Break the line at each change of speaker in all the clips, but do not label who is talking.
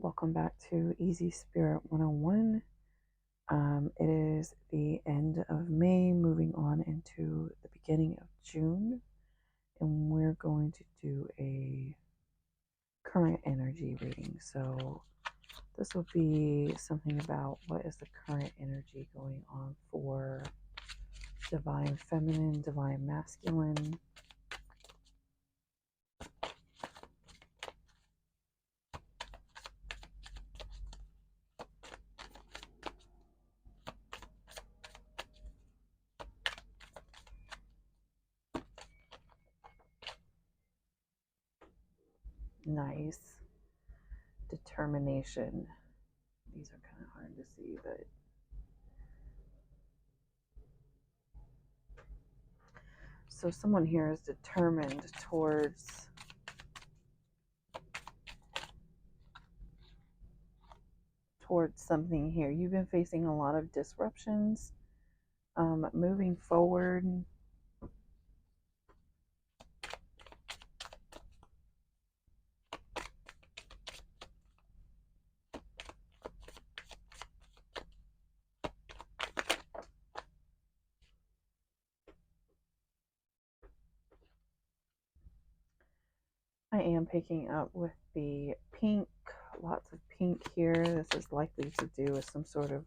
Welcome back to Easy Spirit 101. It is the end of May, moving on into the beginning of June, and we're going to do a current energy reading. So, this will be something about what is the current energy going on for divine feminine, divine masculine. Nice. Determination. These are kind of hard to see, but so someone here is determined towards something here. You've been facing a lot of disruptions moving forward. I am picking up with the pink, lots of pink here. This is likely to do with some sort of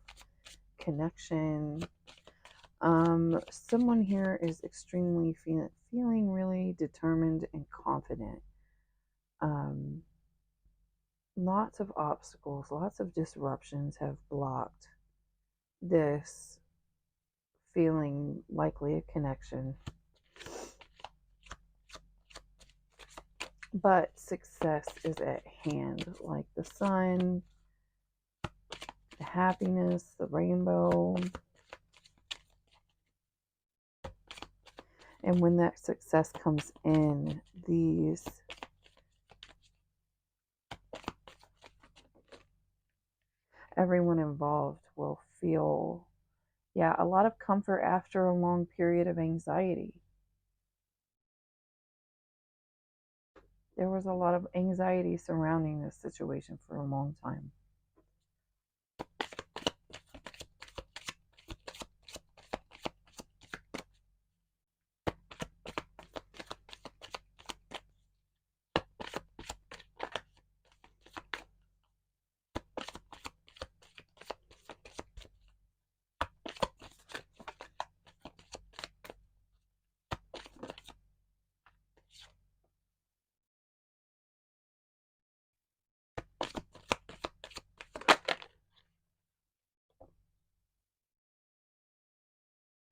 connection. Someone here is extremely feeling really determined and confident. Lots of obstacles, lots of disruptions have blocked this feeling, likely a connection. But success is at hand, like the sun, the happiness, the rainbow. And when that success comes in, everyone involved will feel, a lot of comfort after a long period of anxiety. There was a lot of anxiety surrounding this situation for a long time.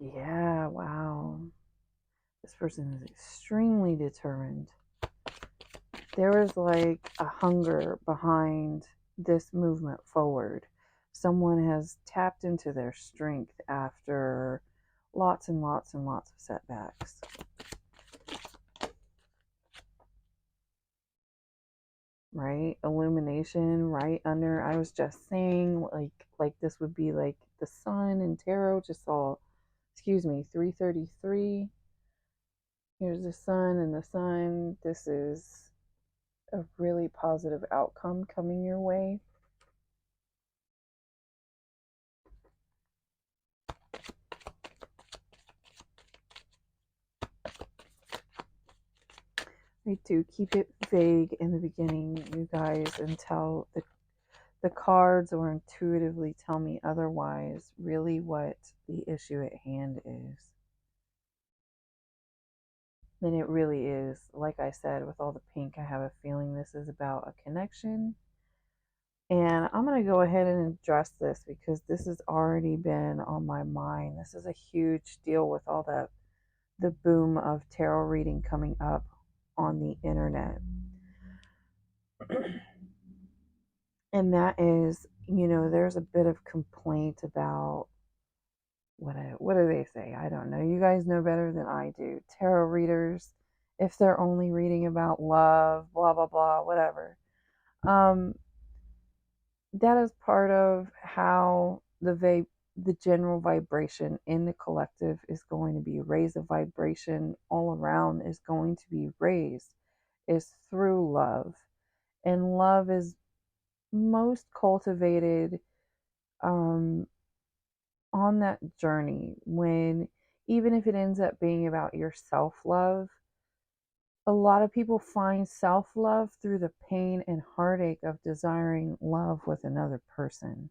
Yeah, wow. This person is extremely determined. There is like a hunger behind this movement forward. Someone has tapped into their strength after lots and lots and lots of setbacks. Right? Illumination right under. I was just saying like this would be like the sun in tarot. Just saw, 333. Here's the sun and the sun. This is a really positive outcome coming your way. I do keep it vague in the beginning, you guys, until the cards or intuitively tell me otherwise, really what the issue at hand is. And it really is, like I said, with all the pink, I have a feeling this is about a connection. And I'm going to go ahead and address this because this has already been on my mind. This is a huge deal with all the boom of tarot reading coming up on the internet. And that is, there's a bit of complaint about what do they say? I don't know. You guys know better than I do. Tarot readers, if they're only reading about love, blah blah blah, whatever. That is part of how the general vibration in the collective is going to be raised. The vibration all around is going to be raised is through love, and love is most cultivated on that journey, when even if it ends up being about your self-love, a lot of people find self-love through the pain and heartache of desiring love with another person.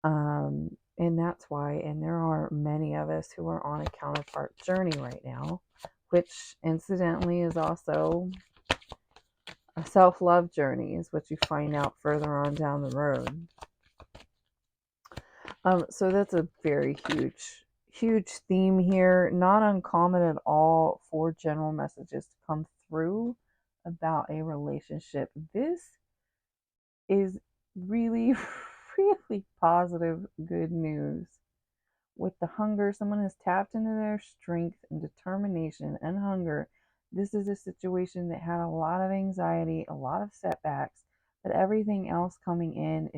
And that's why, and there are many of us who are on a counterpart journey right now, which incidentally is also a self-love journey, is what you find out further on down the road. So that's a very huge theme here. Not uncommon at all for general messages to come through about a relationship. This is really, really positive, good news. With the hunger, someone has tapped into their strength and determination and hunger. This is a situation that had a lot of anxiety, a lot of setbacks, but everything else coming in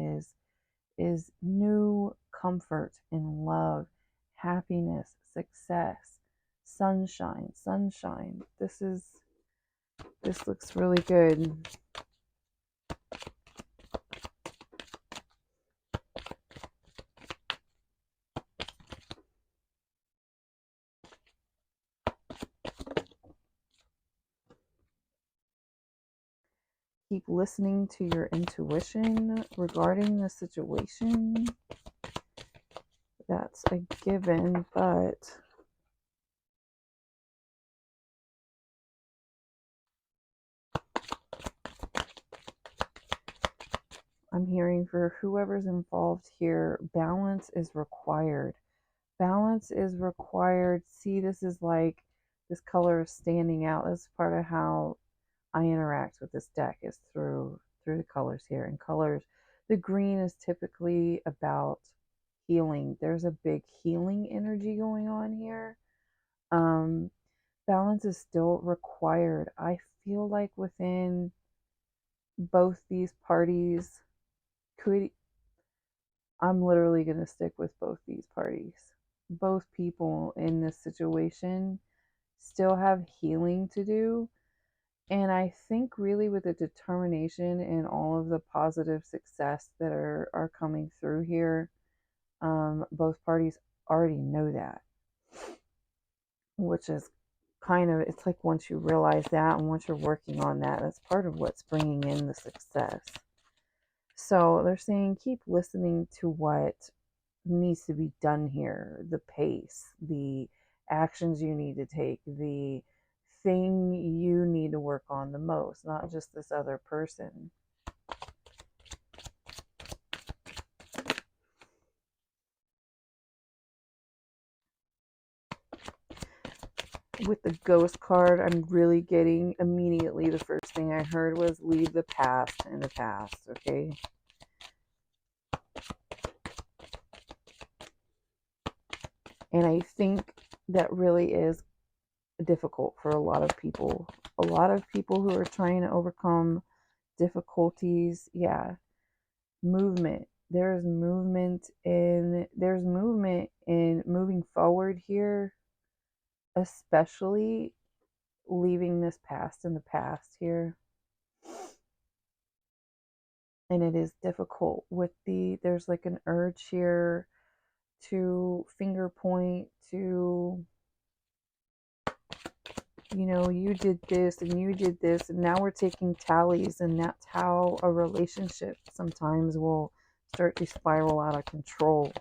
is new comfort and love, happiness, success, sunshine. This looks really good. Keep listening to your intuition regarding the situation. That's a given, but I'm hearing for whoever's involved here, balance is required. Balance is required. See, this is like, this color is standing out. That's part of how I interact with this deck, is through the colors here. And colors, the green is typically about healing. There's a big healing energy going on here. Balance is still required. I feel like within both these parties, could I'm literally going to stick with both these parties. Both people in this situation still have healing to do. And I think really with the determination and all of the positive success that are coming through here, both parties already know that, which is kind of, it's like once you realize that and once you're working on that, that's part of what's bringing in the success. So they're saying keep listening to what needs to be done here, the pace, the actions you need to take, the thing you need to work on the most, not just this other person. With the ghost card, I'm really getting immediately, the first thing I heard was leave the past in the past, okay? And I think that really is difficult for a lot of people. A lot of people who are trying to overcome difficulties, yeah. Movement. There's movement in moving forward here, especially leaving this past in the past here. And it is difficult with there's like an urge here to finger point to, you did this and you did this, and now we're taking tallies, and that's how a relationship sometimes will start to spiral out of control.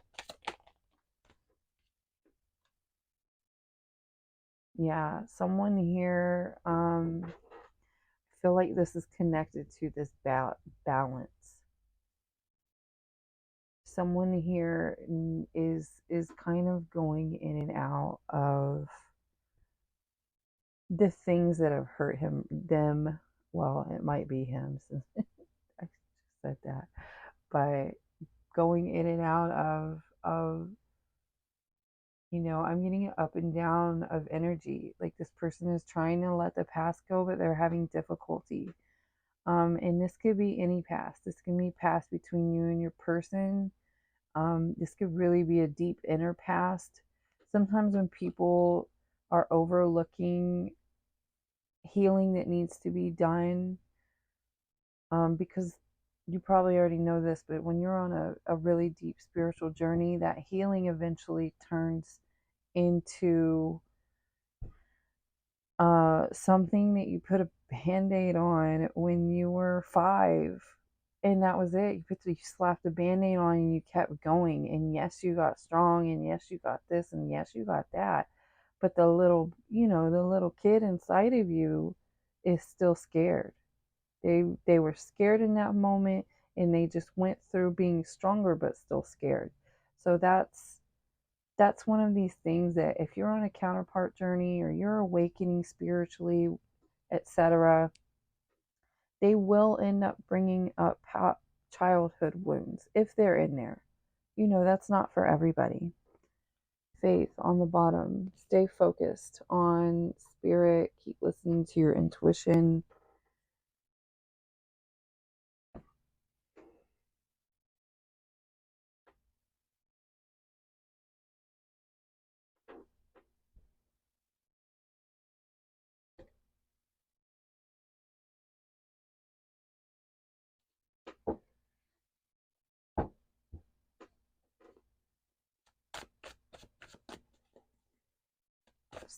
Yeah, someone here, I feel like this is connected to this balance. Someone here is kind of going in and out of the things that have hurt them. Well, it might be him since I said that, but going in and out of I'm getting an up and down of energy. Like this person is trying to let the past go, but they're having difficulty. And this could be any past. This can be past between you and your person. This could really be a deep inner past. Sometimes when people are overlooking healing that needs to be done, because you probably already know this, but when you're on a really deep spiritual journey, that healing eventually turns into something that you put a band-aid on when you were 5, and that was it. You slapped a band-aid on and you kept going, and yes, you got strong, and yes, you got this, and yes, you got that, but the little, the little kid inside of you is still scared. They were scared in that moment, and they just went through being stronger but still scared. So that's one of these things that if you're on a counterpart journey or you're awakening spiritually, etc., they will end up bringing up childhood wounds if they're in there. That's not for everybody. Faith on the bottom. Stay focused on spirit. Keep listening to your intuition.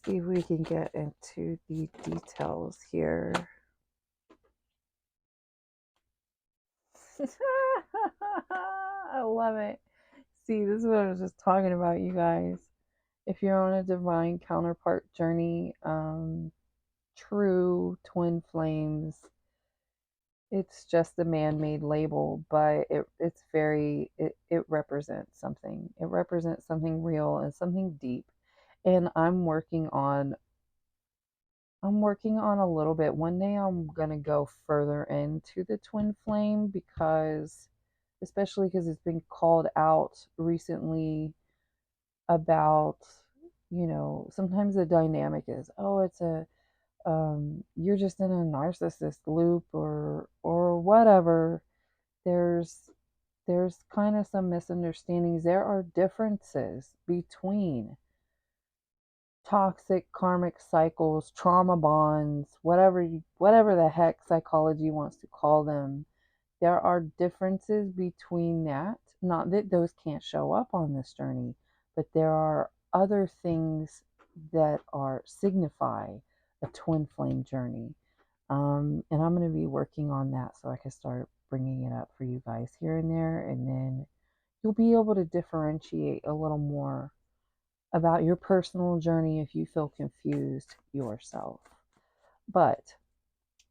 See if we can get into the details here. I love it. See, this is what I was just talking about, you guys. If you're on a divine counterpart journey, true twin flames, it's just a man-made label, but it represents something. It represents something real and something deep. And I'm working on a little bit. One day I'm gonna go further into the twin flame especially because it's been called out recently about, sometimes the dynamic is, oh, it's you're just in a narcissist loop or whatever. There's kind of some misunderstandings. There are differences between toxic karmic cycles, trauma bonds, whatever the heck psychology wants to call them. There are differences between that. Not that those can't show up on this journey, but there are other things that signify a twin flame journey. And I'm going to be working on that so I can start bringing it up for you guys here and there, and then you'll be able to differentiate a little more about your personal journey if you feel confused yourself. But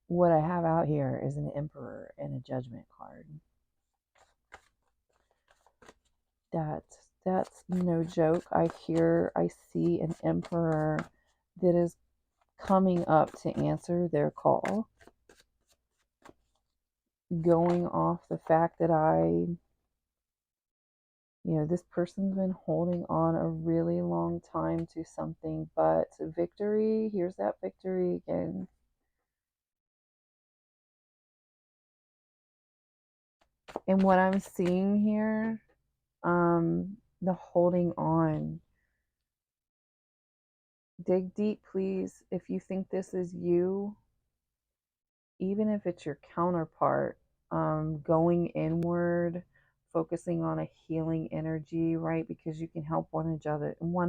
what I have out here is an Emperor and a Judgment card. That's no joke. I see an Emperor that is coming up to answer their call, going off the fact that this person's been holding on a really long time to something, but victory, here's that victory again. And what I'm seeing here, the holding on. Dig deep, please. If you think this is you, even if it's your counterpart, going inward, focusing on a healing energy, right? Because you can help one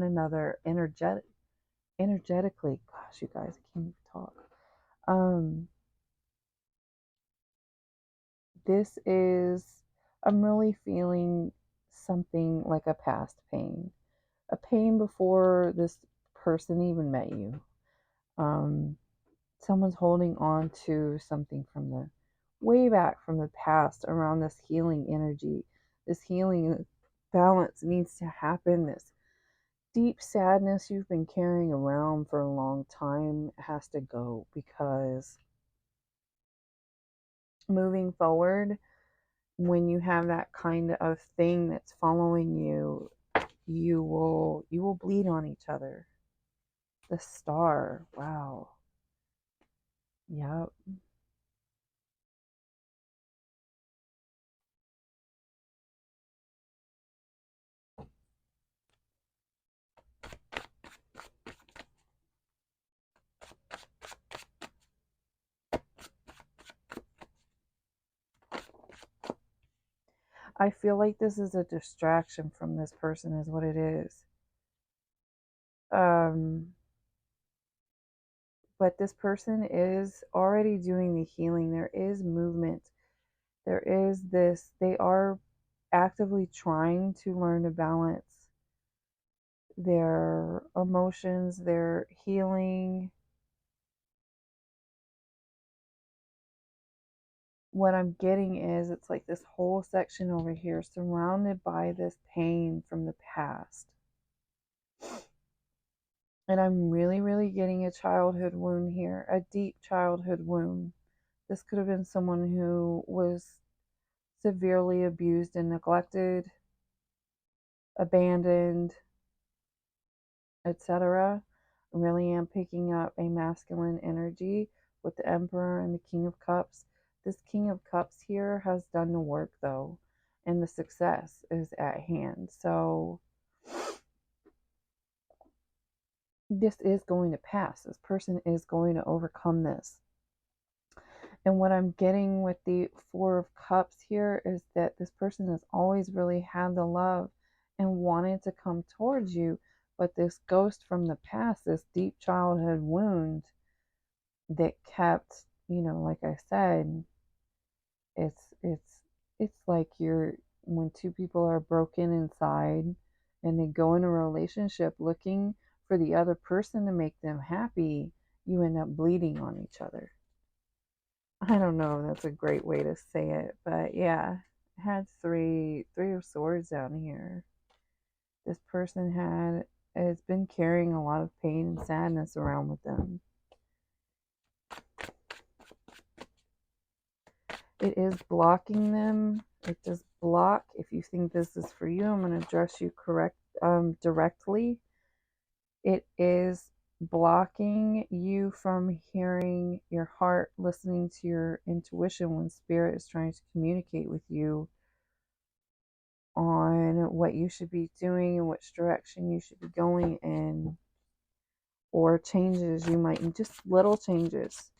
another energetically. Gosh, you guys, I can't even talk. I'm really feeling something like a past pain, a pain before this person even met you. Someone's holding on to something from the way back from the past around this healing energy. This healing balance needs to happen. This deep sadness you've been carrying around for a long time has to go, because moving forward, when you have that kind of thing that's following you, you will bleed on each other. The Star. Wow. Yep. I feel like this is a distraction from this person is what it is. But this person is already doing the healing. There is movement. There is this, they are actively trying to learn to balance their emotions, their healing. What I'm getting is it's like this whole section over here surrounded by this pain from the past. And I'm really, really getting a childhood wound here, a deep childhood wound. This could have been someone who was severely abused and neglected, abandoned, etc. I really am picking up a masculine energy with the Emperor and the King of Cups. This King of Cups here has done the work though, and the success is at hand. So this is going to pass. This person is going to overcome this. And what I'm getting with the Four of Cups here is that this person has always really had the love and wanted to come towards you. But this ghost from the past, this deep childhood wound that kept, like I said, it's like when two people are broken inside and they go in a relationship looking for the other person to make them happy, you end up bleeding on each other. I don't know if that's a great way to say it, but yeah, I had three of swords down here. This person has been carrying a lot of pain and sadness around with them. It is blocking them. It does block. If you think this is for you, I'm going to address you directly. It is blocking you from hearing your heart, listening to your intuition when spirit is trying to communicate with you on what you should be doing and which direction you should be going in, or changes you might need, just little changes.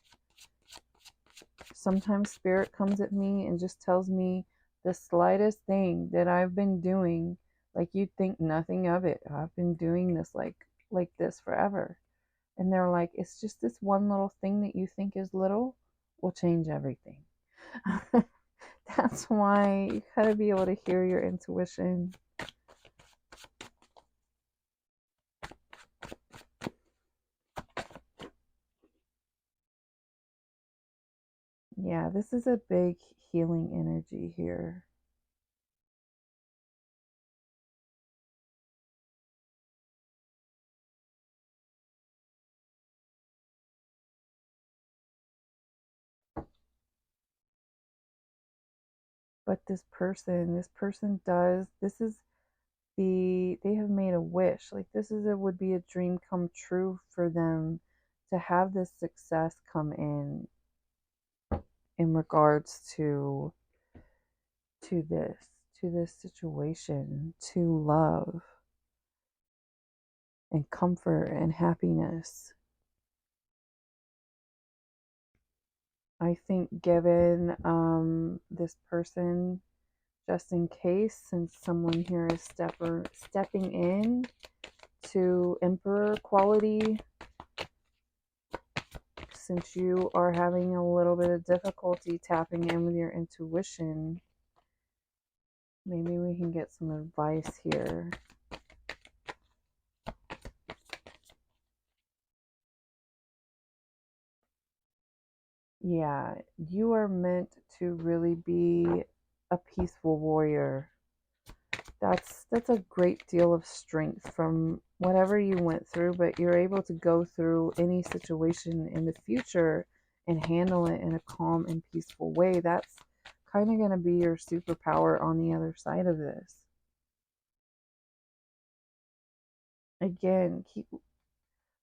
Sometimes spirit comes at me and just tells me the slightest thing that I've been doing, like you'd think nothing of it. I've been doing this like this forever. And they're like, it's just this one little thing that you think is little will change everything. That's why you gotta be able to hear your intuition. Yeah, this is a big healing energy here. But this person does, they have made a wish. Like would be a dream come true for them to have this success come in regards to this, situation, to love and comfort and happiness. I think given this person, just in case, since someone here is stepping in to Emperor quality, since you are having a little bit of difficulty tapping in with your intuition, maybe we can get some advice here. Yeah, you are meant to really be a peaceful warrior. That's a great deal of strength from whatever you went through, but you're able to go through any situation in the future and handle it in a calm and peaceful way. That's kind of going to be your superpower on the other side of this. Again, keep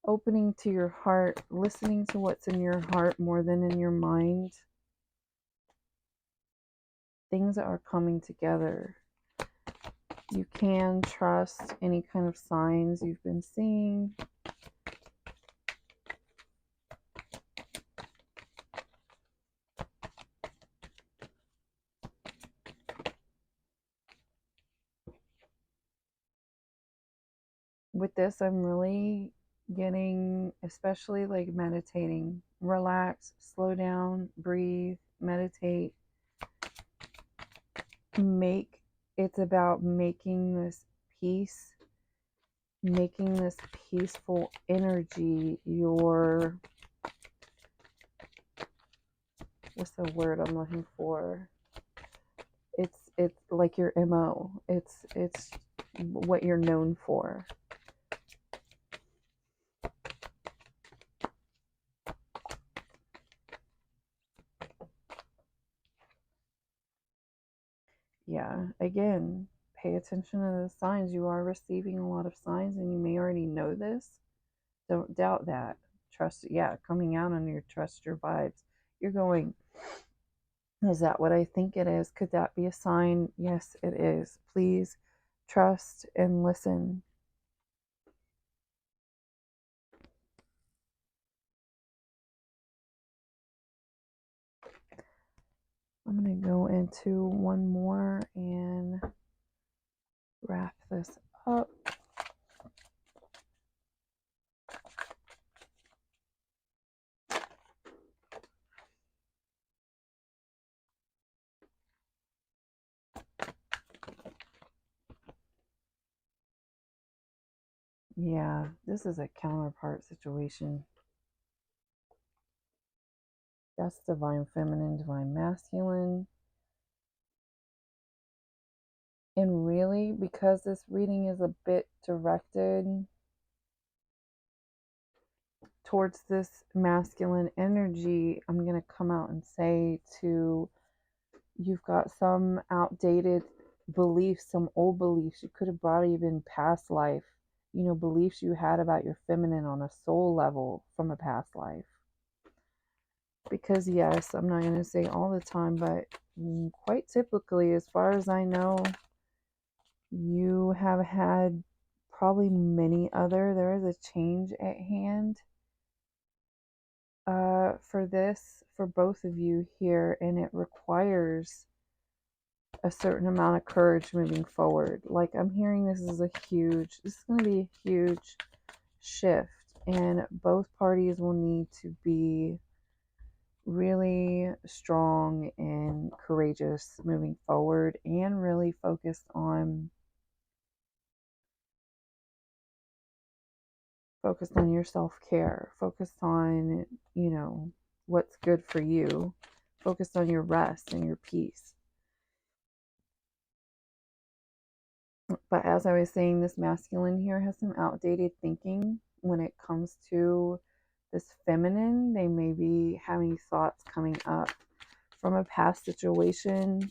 opening to your heart, listening to what's in your heart more than in your mind. Things are coming together. You can trust any kind of signs you've been seeing. with this, I'm really getting, especially like meditating, relax, slow down, breathe, meditate, it's about making this peace, making this peaceful energy your, what's the word I'm looking for? It's like your MO. It's what you're known for. Yeah, again, pay attention to the signs. You are receiving a lot of signs, and you may already know this. Don't doubt that. Trust, yeah, coming out on your trust your vibes. You're going, is that what I think it is? Could that be a sign? Yes, it is. Please trust and listen. I'm going to go into one more and wrap this up. Yeah, this is a counterpart situation. That's divine feminine, divine masculine. And really, because this reading is a bit directed towards this masculine energy, I'm going to come out and say you've got some outdated beliefs, some old beliefs. You could have brought even past life, beliefs you had about your feminine on a soul level from a past life. Because yes, I'm not going to say all the time, but quite typically, as far as I know, you have had probably there is a change at hand for both of you here, and it requires a certain amount of courage moving forward. Like, I'm hearing this is going to be a huge shift, and both parties will need to be really strong and courageous moving forward, and really focused on your self-care, focused on, what's good for you, focused on your rest and your peace. But as I was saying, this masculine here has some outdated thinking when it comes to this feminine. They may be having thoughts coming up from a past situation,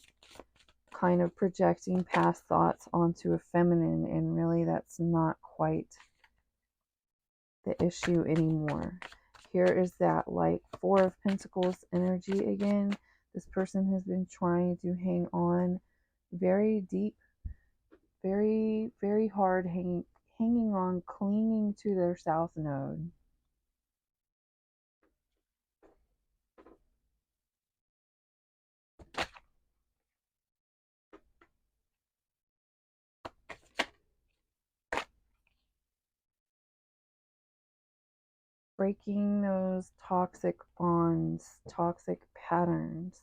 kind of projecting past thoughts onto a feminine, and really that's not quite the issue anymore. Here is that like Four of Pentacles energy again. This person has been trying to hang on very deep, very, very hard, hanging on, clinging to their south node. Breaking those toxic bonds, toxic patterns.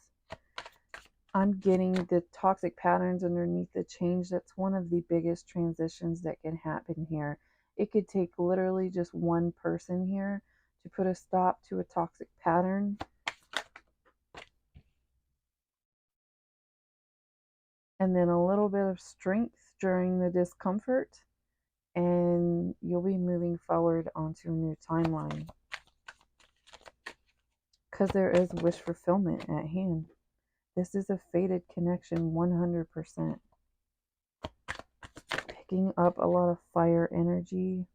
I'm getting the toxic patterns underneath the change. That's one of the biggest transitions that can happen here. It could take literally just one person here to put a stop to a toxic pattern. And then a little bit of strength during the discomfort, and you'll be moving forward onto a new timeline. Because there is wish fulfillment at hand. This is a fated connection 100%. Picking up a lot of fire energy.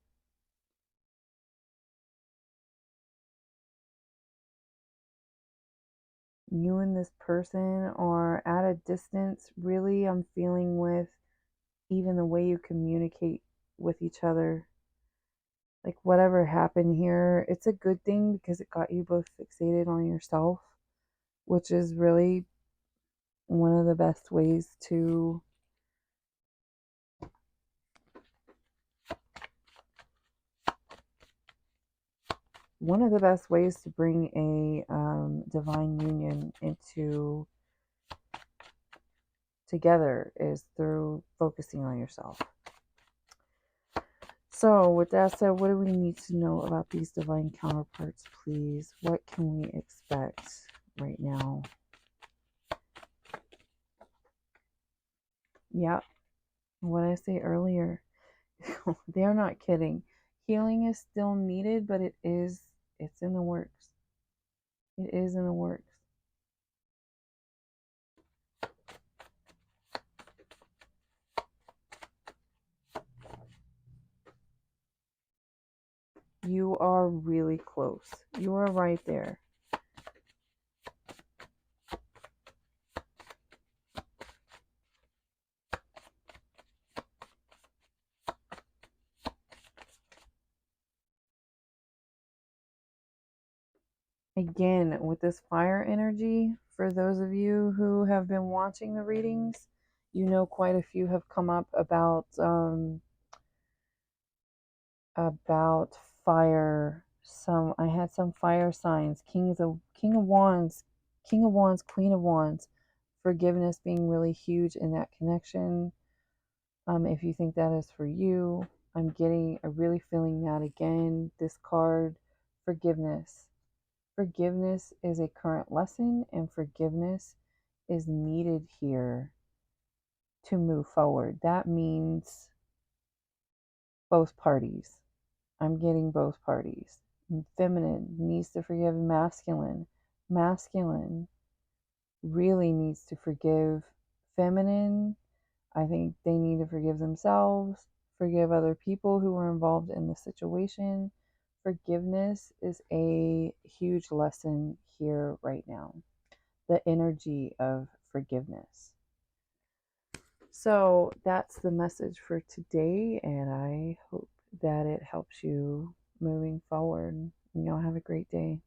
You and this person are at a distance. Really, I'm feeling with even the way you communicate with each other. Like, whatever happened here, it's a good thing because it got you both fixated on yourself, which is really one of the best ways to one of the best ways to bring a divine union into together is through focusing on yourself. So with that said, what do we need to know about these divine counterparts, please? What can we expect right now? Yeah, what I say earlier, they're not kidding. Healing is still needed, but it's in the works. It is in the works. You are really close. You are right there. Again, with this fire energy, for those of you who have been watching the readings, you know quite a few have come up about fire. I had some fire signs. King of Wands, Queen of Wands. Forgiveness being really huge in that connection. If you think that is for you, I'm really feeling that again. This card, forgiveness. Forgiveness is a current lesson, and forgiveness is needed here to move forward. That means both parties. I'm getting both parties. Feminine needs to forgive masculine. Masculine really needs to forgive feminine. I think they need to forgive themselves, forgive other people who were involved in the situation. Forgiveness is a huge lesson here right now. The energy of forgiveness. So that's the message for today, and I hope that it helps you moving forward. Have a great day.